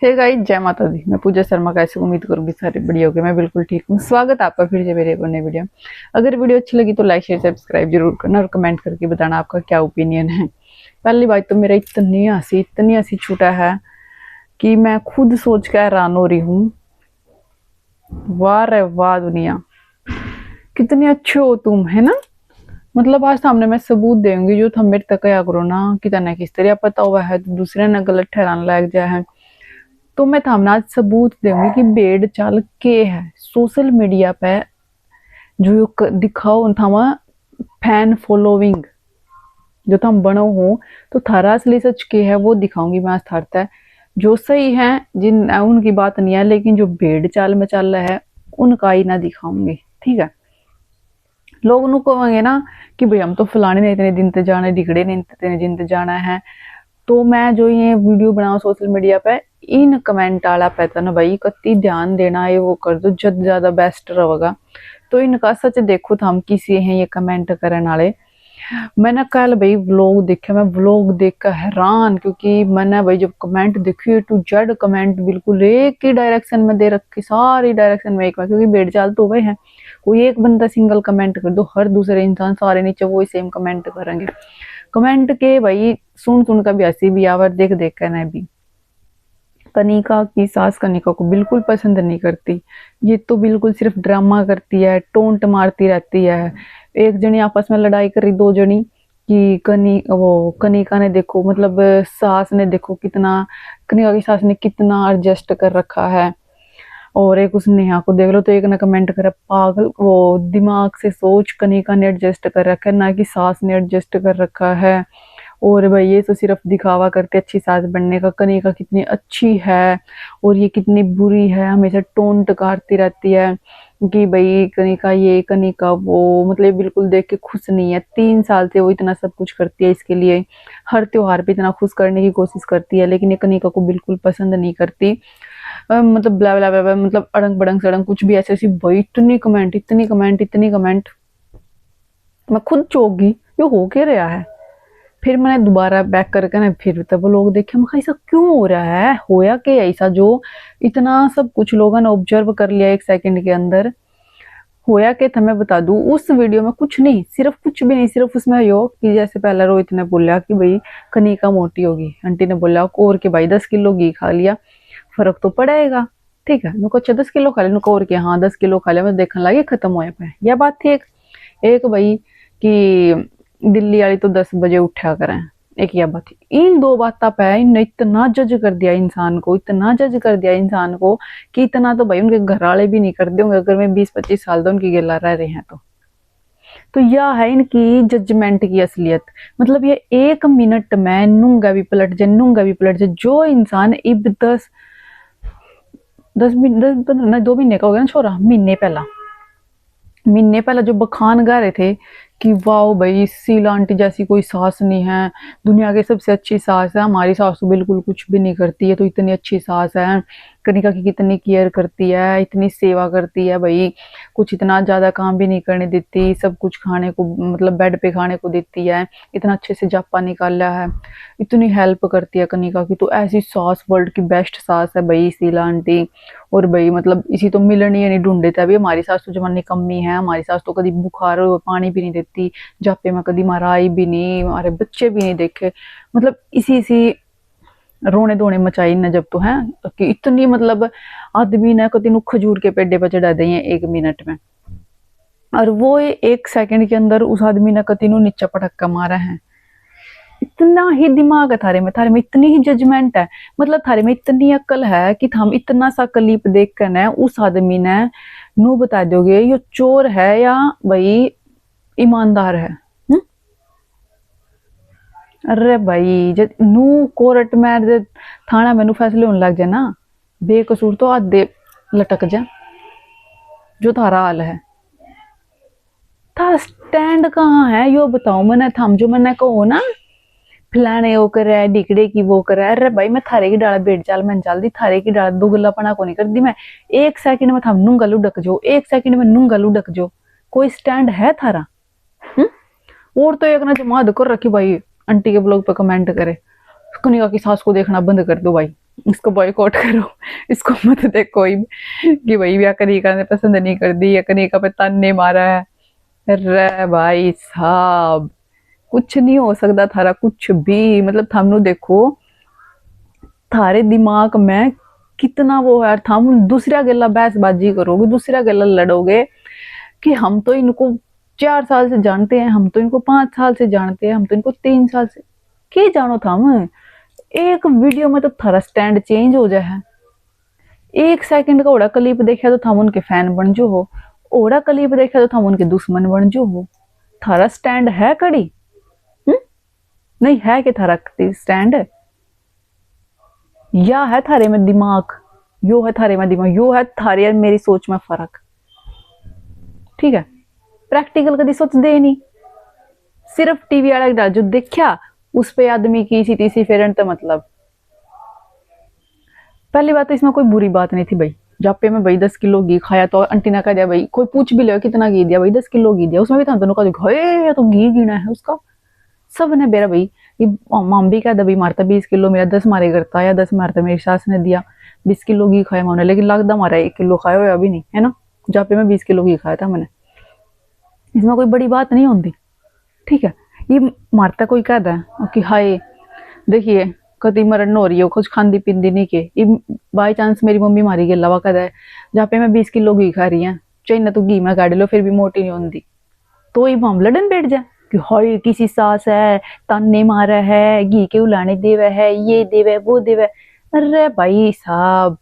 Hey guys, जय माता दी। मैं पूजा शर्मा। कैसे उम्मीद करूंगी सारे बढ़िया होगे। मैं बिल्कुल ठीक हूँ। स्वागत है आपका फिर से मेरे एक और नई वीडियो। अगर वीडियो अच्छी लगी तो लाइक शेयर सब्सक्राइब जरूर करना और कमेंट करके बताना आपका क्या ओपिनियन है। पहली बात तो मेरा इतनी हंसी छूटा है कि मैं खुद सोच कर हैरान हो रही हूँ। वाह रे वाह दुनिया, कितने अच्छे हो तुम, है ना। मतलब आज सामने मैं सबूत देंगी जो तुम मेरे तक क्या करो ना कि तने किस तरह पता हुआ है तो दूसरे ने गलत ठहराने लग जाए है। तो मैं थामने आज सबूत दूंगी कि भेड़ चाल के है सोशल मीडिया पे जो दिखाओ थामा फैन फॉलोइंग जो थम बनो हो। तो थारा असली सच के है वो दिखाऊंगी मैं आज थारता। जो सही है जिन उनकी बात नहीं है, लेकिन जो भेड़ चाल में चल रहा है उनका ही ना दिखाऊंगी। ठीक है। लोग उनको कहेंगे ना कि भाई हम तो फलाने ने इतने दिन तक जाना है, ढिगड़े ने इतने दिन तक जाना है। तो मैं जो ये वीडियो बनाऊं सोशल मीडिया पे इन कमेंट आला पैटर्न भाई कति ध्यान देना है वो कर दो जद ज्यादा बेस्ट रहेगा। तो इनका सच देखो तो हम किसी हैं ये कमेंट करने वाले। मैंने कल भाई व्लॉग देखा, मैं व्लॉग देख कर हैरान, क्योंकि मैंने भाई जब कमेंट देखी टू जेड कमेंट बिल्कुल एक ही डायरेक्शन में दे रखे, सारी डायरेक्शन में एक में, क्योंकि भेड़ चाल तो वही है। कोई एक बंदा सिंगल कमेंट कर दो, हर दूसरे इंसान सारे नीचे वो सेम कमेंट करेंगे। कमेंट के भाई सुन सुन कर भी हंसी भी आवर, देख देख कर ना भी। कनिका की सास कनिका को बिल्कुल पसंद नहीं करती। ये तो बिल्कुल सिर्फ ड्रामा करती है, टोंट मारती रहती है। एक जनी आपस में लड़ाई करी, दो जनी कि कनिका ने देखो, मतलब सास ने देखो कितना, कनिका की सास ने कितना एडजस्ट कर रखा है। और एक उस नेहा को देख लो तो एक ने कमेंट करा पागल, वो दिमाग से सोच, कनिका ने एडजस्ट कर रखा है ना कि सास ने एडजस्ट कर रखा है। और भाई ये तो सिर्फ दिखावा करते अच्छी सास बनने का। कनिका कितनी अच्छी है और ये कितनी बुरी है, हमेशा टोंट काटती रहती है कि भाई कनिका ये कनिका वो, मतलब ये बिल्कुल देख के खुश नहीं है। 3 साल से वो इतना सब कुछ करती है इसके लिए, हर त्योहार पे इतना खुश करने की कोशिश करती है, लेकिन ये कनिका को बिल्कुल पसंद नहीं करती। मतलब ब्ला ब्ला ब्ला, मतलब अड़ंग बड़ंग सड़ंग कुछ भी ऐसे ऐसी भाई। इतनी कमेंट मैं खुद चौंक गई, ये हो क्या रहा है। फिर मैंने दोबारा बैक करके ना फिर तब लोग देखे, मैं ऐसा क्यों हो रहा है, होया क्या ऐसा जो इतना सब कुछ लोगों ने ऑब्जर्व कर लिया 1 सेकंड के अंदर। होया क्या था मैं बता दूं। उस वीडियो में कुछ नहीं, सिर्फ कुछ भी नहीं, सिर्फ उसमें यो कि जैसे पहले रोहित ने बोला कि भाई कनिका मोटी होगी, आंटी ने बोला और कि भाई 10 किलो घी खा लिया फर्क तो पड़ेगा। ठीक है, नुको अच्छा 10 किलो खा लिया, नुको और के हाँ 10 किलो खा लिया, मैं देखने लगी खत्म हो पे यह बात थी। एक भाई कि दिल्ली वाली तो 10 बजे उठा करें, एक यह बात थी। इन दो बातों पे इनने इतना जज कर दिया इंसान को, इतना जज कर दिया इंसान को कि इतना तो भाई उनके घर वाले भी नहीं करते होंगे अगर मैं 20-25 साल तो उनकी गिला रह रहे हैं तो यह है इनकी जजमेंट की असलियत। मतलब ये 1 मिनट में नूंगा भी पलट जाए जो इंसान इब 10 10 मिनट 2 महीने का हो गया ना छोरा, महीने पहला जो बखान गा रहे थे कि वाह भाई शीला आंटी जैसी कोई सास नहीं है, दुनिया की सबसे अच्छी सास है, हमारी सास तो बिल्कुल कुछ भी नहीं करती है तो इतनी अच्छी सास है। कनिका की कितनी केयर करती है, इतनी सेवा करती है भाई, कुछ इतना ज्यादा काम भी नहीं करने देती, सब कुछ खाने को मतलब बेड पे खाने को देती है, इतना अच्छे से जापा निकाला है, इतनी हेल्प करती है कनिका की। तो ऐसी सास वर्ल्ड की बेस्ट सास है भाई शीला आंटी। और भाई मतलब इसी तो मिलन ही नहीं ढूंढे थे अभी। हमारी सास तो जमाने कमी है, हमारी सास तो कभी बुखार पानी भी नहीं देती, जापे में कभी मराई भी नहीं, हमारे बच्चे भी नहीं देखे। मतलब इसी इसी रोने धोने मचाई न जब तो है कि इतनी मतलब आदमी ने कभी नु खजूर के पेड़े पर चढ़ा दी 1 मिनट में, और वो 1 सेकंड के अंदर उस आदमी ने कति नु नीचा पटक्का मारा है। इतना ही दिमाग है थारे में इतनी ही जजमेंट है, मतलब थारे में इतनी अक्ल है कि हम इतना सा क्लिप देख कर न उस आदमी ने नु बता दोगे ये चोर है या भाई ईमानदार है। अरे भाई जब नू कोर्ट में जब थाना में नू फैसले होने लग जाए ना, बेकसूर तो आधे लटक जा, जो थारा हाल है। था स्टैंड कहाँ है यो बताओ मैंने, थम जो मैंने कहो ना फलाने वो कर रहा है डिकड़े की वो कर रहा है। अरे भाई मैं थारे की डाला भेड़ चाल मैं चल दी, थारे की डाला दुगलापना को नहीं कर दी मैं। 1 सेकंड में थम नूंगा लुढ़क जो, 1 सेकंड में नूंगा लुढ़क जो, कोई स्टैंड है थारा। हुँ? और तो एक ना जमात कर रखी भाई, आंटी के ब्लॉग पे कमेंट करे कनिका की सास को देखना बंद कर दो भाई। इसको बॉयकॉट करो, इसको मत देखो कोई कि भाई या कनिका ने पसंद नहीं कर दी या कनिका पे ताने मारा है। अरे भाई साहब कुछ नहीं हो सकता थारा कुछ भी, मतलब थामनु देखो थारे दिमाग में कितना वो है, थाम दूसरा गला बहसबाजी करोगे, दूसरा गला लड़ोगे कि हम तो इनको 4 साल से जानते हैं, हम तो इनको 5 साल से जानते हैं, हम तो इनको 3 साल से के जानो थाम। एक वीडियो में तो थारा स्टैंड चेंज हो जाए, 1 सेकंड का ओड़ा क्लिप देखा तो थाम उनके फैन बन जो हो, ओड़ा क्लिप देखा तो थाम उनके दुश्मन बन जो हो। थारा स्टैंड है कड़ी? नहीं है कि थारा स्टैंड, या है थारे में दिमाग, यो है थारे में दिमाग, यो है थारे मेरी सोच में फर्क। ठीक है, प्रैक्टिकल कभी सोच दे नहीं, सिर्फ टीवी वाला डाल जो देखा उस पे आदमी की सी तीसरी फेरन तो मतलब। पहली बात तो इसमें कोई बुरी बात नहीं थी भाई, जापे में भाई 10 किलो घी खाया तो आंटी ने कह दिया भाई, कोई पूछ भी ले कितना घी दिया भाई, 10 किलो घी दिया, उसमें भी था दोनों का तो घी गिना है उसका, सब ने बेरा भाई ये माम भी कह दबी मारता 20 किलो मेरा 10 मारे करता या 10 मारता मेरी सास ने दिया 20 किलो घी खाया मैंने, लेकिन लगता मारा 1 किलो खाया हुआ अभी नहीं है ना, जापे में 20 किलो घी खाया था मैंने, इसमें कोई बड़ी बात नहीं होती। ठीक है, ये मारता कोई कहता है कि हाय देखिए कति मरण हो रही है कुछ खांदी पिंदी नहीं के, बाई चांस मेरी मम्मी मारी गला वा कहता है जहाँ पे मैं 20 किलो घी खा रही है चाहे ना तो घी में गाड़ लो फिर भी मोटी नहीं होती, तो ये हम लड़न बैठ जाए कि हाय किसी सास है ताने मारा है घी के उलाने देवे है ये देवे वो देवे। अरे भाई साहब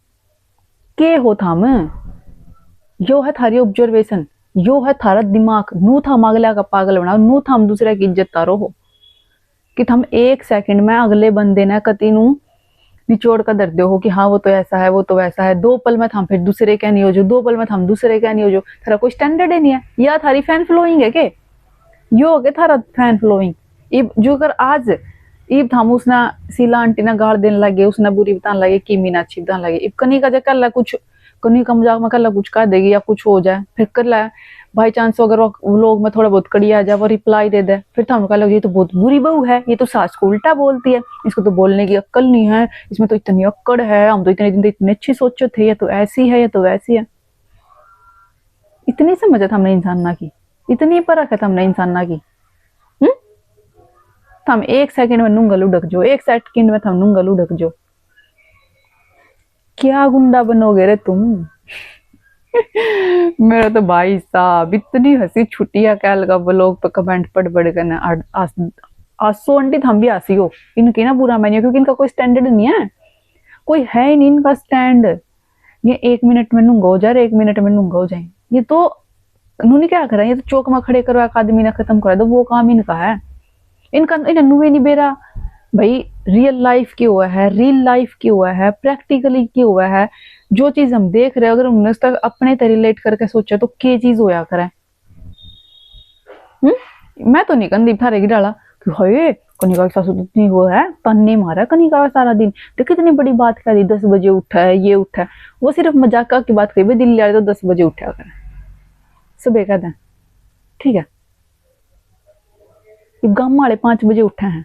के हो थाम, यो है थारी ऑब्जर्वेशन, यो है थारा दिमाग, नू थाम अगला का पागल बना, नू थाम दूसरे की इज्जत तारो हो कि थम 1 सेकंड में अगले बंदे ने कति नू निचोड़ कर दर दो हो कि हाँ वो तो ऐसा है वो तो वैसा है, 2 पल में थम फिर दूसरे क्या नहीं हो जो, 2 पल में थम दूसरे क्या नहीं हो जो, थारा कोई स्टैंडर्ड ही नहीं है, या थारी फैन फॉलोइंग है के यो हो गया थारा फैन फॉलोइंग। इब जो कर आज इब थम उसने सीला आंटी ने गाड़ देने लगे, उसने बुरी बताने लगे कि मीनाक्षी बताने लगे, इब कनी का कर ला कुछ, कनी का मजाक में कर ला कुछ कह देगी या कुछ हो जाए फिर कर ला बाई चांस अगर लोग में थोड़ा बहुत कड़ी आ जाए वो रिप्लाई दे दे फिर तो कह ये तो बहुत बुरी बहू है, ये तो सास को उल्टा बोलती है, इसको तो बोलने की अक्ल नहीं है, इसमें तो इतनी अक्कड़ है, हम तो इतने दिन इतने अच्छी सोचे थे, ये तो ऐसी है ये तो वैसी है। इतनी समझ है हमने इंसान ना की, इतनी परख है हमने इंसान ना की। हम 1 सेकंड में नूंगल उड़क जो, 1 सेकंड में थम नूंगल उड़क जो, क्या गुंडा बनोगे रे तुम। मेरा तो भाई साहब इतनी हंसी छुट्टी है कल का ब्लॉग पे कमेंट पढ़ कर ना, आसो आंटी थम भी हंसी हो, इनकी ना बुरा मानिए क्योंकि इनका कोई स्टैंडर्ड नहीं है, कोई है ही नहीं इनका स्टैंड, ये 1 मिनट में नूंगा हो जाए 1 मिनट में नूंगा हो जाए, ये तो उन्होंने क्या करा, ये तो चौक में खड़े करो एक आदमी ने खत्म करा दो, वो काम इनका है, इनका इन्हें नुए नहीं बेरा भाई रियल लाइफ की हुआ है, रियल लाइफ की हुआ है, प्रैक्टिकली की हुआ है, जो चीज हम देख रहे हैं अगर उन्होंने तक अपने तरह रिलेट करके सोचा तो क्या चीज होया करे। मैं तो नहीं कंदी थारे की डाला कि हाय कनिका की सासू तो इतनी वो है तन्ने मारा कनिका का सारा दिन, देख कितनी बड़ी बात कर दी 10 बजे उठा है ये उठा है, वो सिर्फ मजाक की बात कही दिल्ली वाले तो 10 बजे उठा करे सुबह कहते हैं। ठीक है, गांव वाले 5 बजे उठे हैं,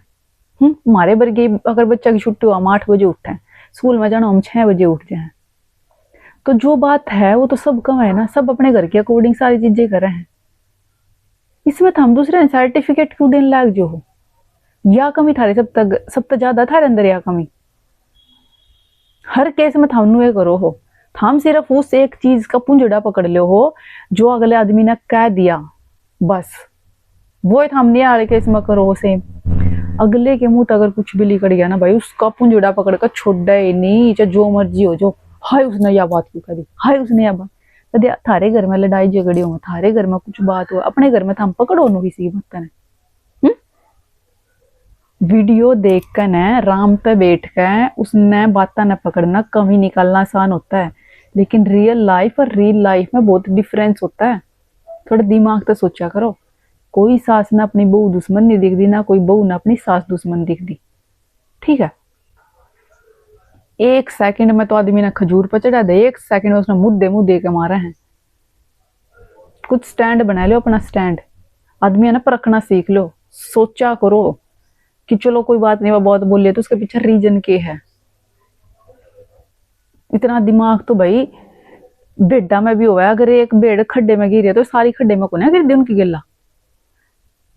हमारे वर्गे अगर बच्चा की छुट्टी हो हम 8 बजे उठे हैं, स्कूल में जाना हम 6 बजे उठते हैं, तो जो बात है वो तो सब कम है ना, सब अपने घर के अकॉर्डिंग सारी चीजें कर रहे हैं, इसमें तो हम दूसरे सर्टिफिकेट क्यों देने लायक जो हो, या कमी थारे सब तक ज्यादा थारे अंदर या कमी, हर केस में थामनु ये करो हो, थाम सिर्फ उस एक चीज का पुंजड़ा पकड़ लो हो जो अगले आदमी ने कह दिया, बस वो थामने वाले केस में करो हो सेम, अगले के मुंह अगर कुछ भी लिखड़ गया ना भाई उसका पुंजड़ा पकड़ कर छोड़ा ही नहीं, चाहे जो मर्जी हो जो, हाय उसने यह बात क्यों करी, हाय उसने यह बात कदे, थारे घर में लड़ाई झगड़ी हो, थारे घर में कुछ बात हो, अपने घर में थम पकड़ो नो किसी की बात ने, वीडियो देख कर न राम पे बैठ कर उसने बाता न पकड़ना कमी निकालना आसान होता है, लेकिन रियल लाइफ और रियल लाइफ में बहुत डिफरेंस होता है, थोड़ा दिमाग तो सोचा करो, कोई सास ना अपनी बहू दुश्मन नहीं दिखती, ना कोई बहू ना अपनी सास दुश्मन दिखती। ठीक है, 1 सेकंड में तो आदमी ने खजूर पर चढ़ा दे, 1 सेकंड में उसने मुद्दे मुंह दे के मारा है, कुछ स्टैंड बना लो अपना स्टैंड, आदमी है ना परखना सीख लो, सोचा करो कि चलो कोई बात नहीं वो बहुत बोल लिया तो उसके पीछे रीजन के है, इतना दिमाग तो भाई भेडा में भी हुआ है। अगर एक भेड़ खड्डे में गिरी है तो सारी खड्डे में कौन है गिर दी उनकी गिल्ला।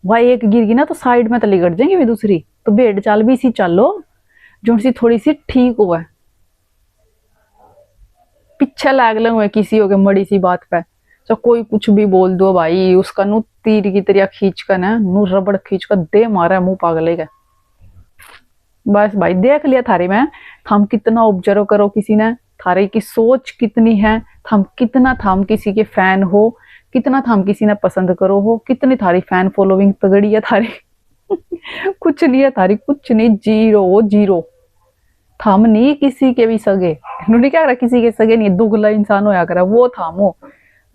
वह एक गिर गई ना तो साइड में तली गट जाएंगी भी दूसरी। तो भेड़ चाल भी इसी चालो जो सी थोड़ी सी ठीक हुआ है। पीछे लाग लग हुए किसी हो गए मड़ी सी बात पे तो कोई कुछ भी बोल दो भाई, उसका नु तीर की तरह खींच कर ना नु रबड़ खींच कर दे मारा मुंह पागल का। बस भाई देख लिया थारी में थम कितना ऑब्जर्व करो किसी ने, थारे की सोच कितनी है, थम कितना थम किसी के फैन हो, कितना थम किसी ने पसंद करो हो, कितनी थारी फैन फॉलोइंग तगड़ी है थारी। कुछ नहीं है थारी, कुछ नहीं, जीरो जीरो। थम नहीं किसी के भी सगे, उन्होंने क्या करा किसी के सगे नहीं, दुगला इंसान होया करा वो थामो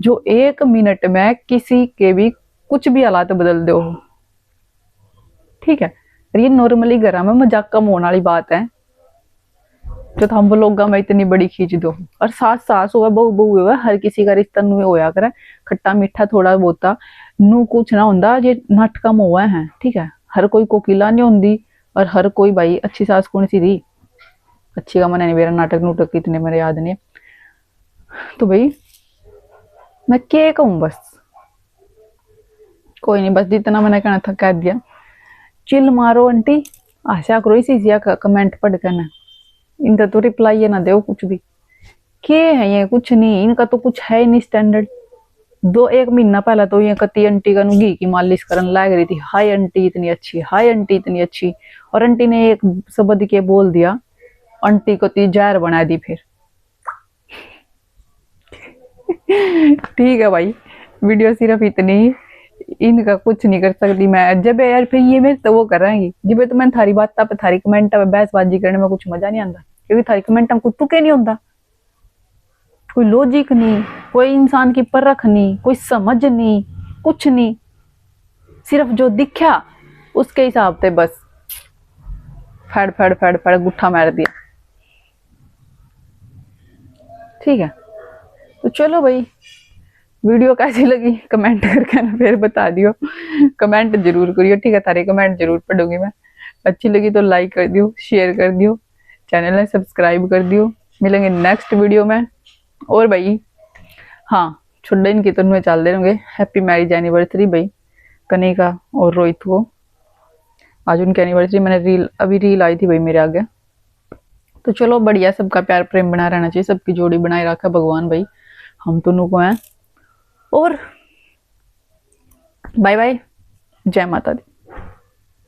जो 1 मिनट में किसी के भी कुछ भी हालात बदल दो। ठीक है, ये नॉर्मली घर में मजाक कम होने वाली बात है जो हम लोग में इतनी बड़ी खींच दो। और सास सास हुआ बहू बहू हुआ, हर किसी का रिश्ता नु होया करे खट्टा मीठा थोड़ा बहुता नु कुछ ना होंदा, ये नाटक में हुआ है। ठीक है, हर कोई कोकिला नहीं होंदी और हर कोई भाई अच्छी सास कौन सी थी, अच्छी का मन नहीं, मेरा नाटक नूटक इतने मेरे याद नहीं। तो भाई मैं क्या कहूँ, बस कोई नहीं, बस जितना मैंने कहना था कह दिया। चिल मारो आंटी, आशा करो इसी कमेंट पढ़ कर ना, इनका तो रिप्लाई ये ना दो कुछ भी। क्या है ये, कुछ नहीं, इनका तो कुछ है नहीं स्टैंडर्ड। 1 महीना पहले तो ये कती आंटी का घी की मालिश करने लग रही थी, हाय आंटी इतनी अच्छी, हाय आंटी इतनी अच्छी। और आंटी ने एक शब्द के बोल दिया, आंटी को ती जहर बना दी फिर। ठीक है भाई, वीडियो सिर्फ इतनी ही, इनका कुछ नहीं कर सकती मैं। जब यार फिर ये मेरे तो वो कराएंगी जब तो मैं थारी बात पे थारी कमेंट पे बहसबाजी करने में कुछ मजा नहीं आता, क्योंकि थारी कमेंट में कुछ तुके नहीं होता, कोई लॉजिक नहीं, कोई इंसान की परख नहीं, कोई समझ नहीं, कुछ नहीं, सिर्फ जो दिखा उसके हिसाब से बस फड़ फड़ फड़ फड़ गुट्ठा मार दिया। ठीक है, तो चलो भाई, वीडियो कैसी लगी कमेंट करके ना फिर बता दियो, कमेंट जरूर करियो। ठीक है, तारे कमेंट जरूर पढ़ूंगी मैं। अच्छी लगी तो लाइक कर दियो, शेयर कर दियो, चैनल में सब्सक्राइब कर दियो। मिलेंगे नेक्स्ट वीडियो में। और भाई हाँ, छोटे इनकी तो में चल दे होंगे, हैप्पी मैरिज एनिवर्सरी भाई कनिका और रोहित को, आज उनकी एनिवर्सरी। मैंने अभी रील आई थी भाई मेरे आगे। तो चलो बढ़िया, सबका प्यार प्रेम बना रहना चाहिए, सबकी जोड़ी बनाए रखा भगवान भाई, हम तो नुको हैं। और बाय बाय, जय माता दी।